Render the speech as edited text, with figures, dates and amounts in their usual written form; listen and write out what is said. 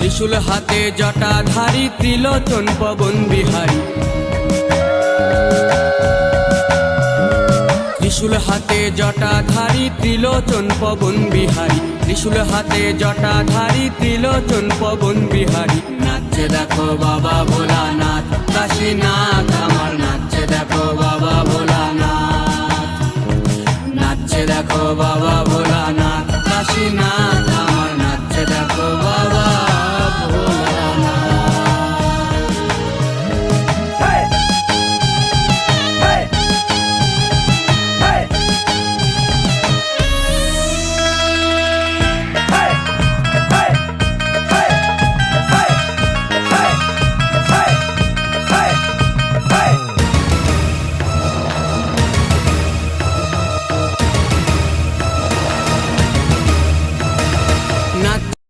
ত্রিশূল হাতে জটাধারী ত্রিলোচন পবন বিহারী। ত্রিশূল হাতে জটাধারী ত্রিলোচন পবন বিহারী। ত্রিশূল হাতে জটাধারী ত্রিলোচন পবন বিহারী। নাচছে দেখো বাবা ভোলানাথ কাশীনাথ আমার, নাচছে দেখো বাবা ভোলানাথ, নাচছে দেখো বাবা ভোলানাথ কাশীনাথ।